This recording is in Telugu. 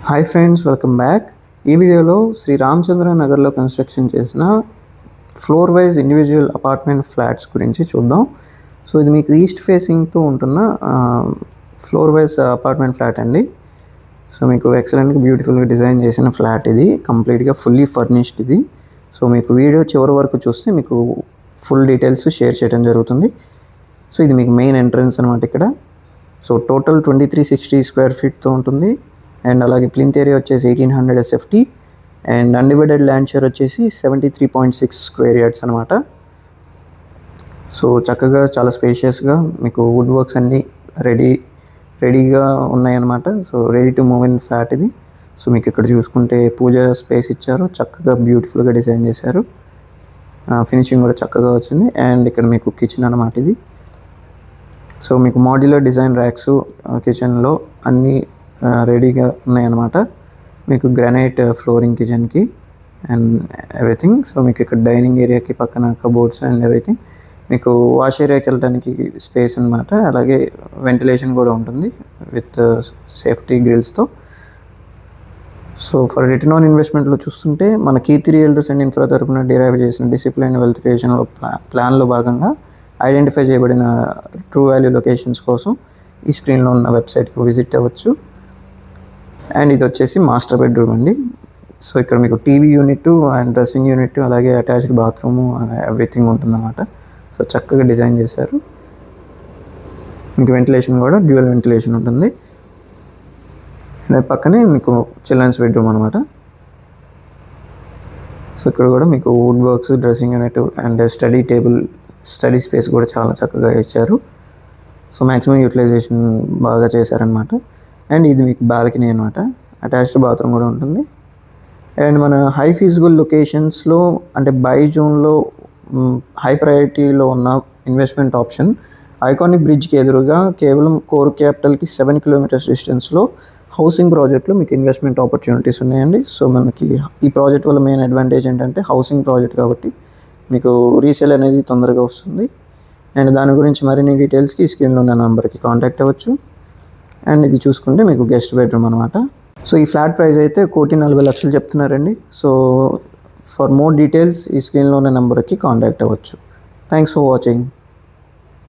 Hi friends, welcome back. ఈ వీడియోలో శ్రీ రామచంద్ర నగర్లో కన్స్ట్రక్షన్ చేసిన floor wise individual apartment flats గురించి చూద్దాం. సో ఇది మీకు ఈస్ట్ ఫేసింగ్తో ఉంటున్న ఫ్లోర్ వైజ్ అపార్ట్మెంట్ ఫ్లాట్ అండి. సో మీకు ఎక్సలెంట్గా బ్యూటిఫుల్గా డిజైన్ చేసిన ఫ్లాట్ ఇది, కంప్లీట్గా ఫుల్లీ ఫర్నిష్డ్ ఇది. సో మీకు వీడియో చివరి వరకు చూస్తే మీకు ఫుల్ డీటెయిల్స్ షేర్ చేయడం జరుగుతుంది. సో ఇది మీకు మెయిన్ ఎంట్రన్స్ అనమాట ఇక్కడ. సో టోటల్ 2360 స్క్వేర్ ఫీట్తో ఉంటుంది. అండ్ అలాగే ప్లింత్ ఏరియా వచ్చేసి 1800 SFT and undivided land share వచ్చేసి 73.6 స్క్వేర్ యార్డ్స్ అనమాట. సో చక్కగా చాలా స్పేషియస్గా మీకు వుడ్ వర్క్స్ అన్నీ రెడీగా ఉన్నాయన్నమాట. So ready to move in flat ఇది. సో మీకు ఇక్కడ చూసుకుంటే పూజ స్పేస్ ఇచ్చారు, చక్కగా బ్యూటిఫుల్గా డిజైన్ చేశారు. ఫినిషింగ్ కూడా చక్కగా వచ్చింది. అండ్ ఇక్కడ మీకు కిచెన్ అనమాట ఇది. సో మీకు మాడ్యులర్ డిజైన్ ర్యాక్స్ కిచెన్లో అన్నీ రెడీగా ఉన్నాయన్నమాట. మీకు గ్రానైట్ ఫ్లోరింగ్ కిచెన్కి అండ్ ఎవ్రీథింగ్. సో మీకు ఇక్కడ డైనింగ్ ఏరియాకి పక్కన కబోర్డ్స్ అండ్ ఎవ్రీథింగ్. మీకు వాష్ ఏరియాకి వెళ్ళడానికి స్పేస్ అనమాట. అలాగే వెంటిలేషన్ కూడా ఉంటుంది విత్ సేఫ్టీ గ్రిల్స్తో. సో ఫర్ రిటర్న్ ఆన్ ఇన్వెస్ట్మెంట్లో చూస్తుంటే మన కీర్తి రియల్టర్స్ అండ్ ఇన్ఫ్రా తరపున డిరైవ్ చేసిన డిసిప్లైన్ వెల్త్ క్రియేషన్లో ప్లాన్లో భాగంగా ఐడెంటిఫై చేయబడిన ట్రూ వాల్యూ లొకేషన్స్ కోసం ఈ స్క్రీన్లో ఉన్న వెబ్సైట్కి విజిట్ అవ్వచ్చు. అండ్ ఇది వచ్చేసి మాస్టర్ బెడ్రూమ్ అండి. సో ఇక్కడ మీకు TV unit and dressing unit అలాగే అటాచ్డ్ బాత్రూము ఎవ్రీథింగ్ ఉంటుందన్నమాట. సో చక్కగా డిజైన్ చేశారు. మీకు వెంటిలేషన్ కూడా డ్యూయల్ వెంటిలేషన్ ఉంటుంది. అండ్ పక్కనే మీకు చిల్డ్రన్స్ బెడ్రూమ్ అనమాట. సో ఇక్కడ కూడా మీకు wood works, dressing unit and study space కూడా చాలా చక్కగా ఇచ్చారు. సో మ్యాక్సిమం యూటిలైజేషన్ బాగా చేశారనమాట. అండ్ ఇది మీకు బాల్కనీ అనమాట. అటాచ్డ్ బాత్రూమ్ కూడా ఉంటుంది. అండ్ మన హై ఫీజిబుల్ లొకేషన్స్లో అంటే బై జోన్లో హై ప్రయారిటీలో ఉన్న ఇన్వెస్ట్మెంట్ ఆప్షన్ ఐకానిక్ బ్రిడ్జ్కి ఎదురుగా కేవలం కోర్ క్యాపిటల్కి 7 kilometers డిస్టెన్స్లో హౌసింగ్ ప్రాజెక్ట్లో మీకు ఇన్వెస్ట్మెంట్ ఆపర్చునిటీస్ ఉన్నాయండి. సో మనకి ఈ ప్రాజెక్ట్ వల్ల మెయిన్ అడ్వాంటేజ్ ఏంటంటే హౌసింగ్ ప్రాజెక్ట్ కాబట్టి మీకు రీసేల్ అనేది తొందరగా వస్తుంది. అండ్ దాని గురించి మరిన్ని డీటెయిల్స్కి స్క్రీన్లో ఉన్న నెంబర్కి కాంటాక్ట్ అవ్వచ్చు. అండ్ ఇది చూసుకుంటే మీకు గెస్ట్ బెడ్రూమ్ అనమాట. సో ఈ ఫ్లాట్ ప్రైస్ అయితే 1,40,00,000 చెప్తున్నారండి. సో ఫర్ మోర్ డీటెయిల్స్ ఈ స్క్రీన్లో ఉన్న నెంబర్కి కాంటాక్ట్ అవ్వచ్చు. Thanks for watching.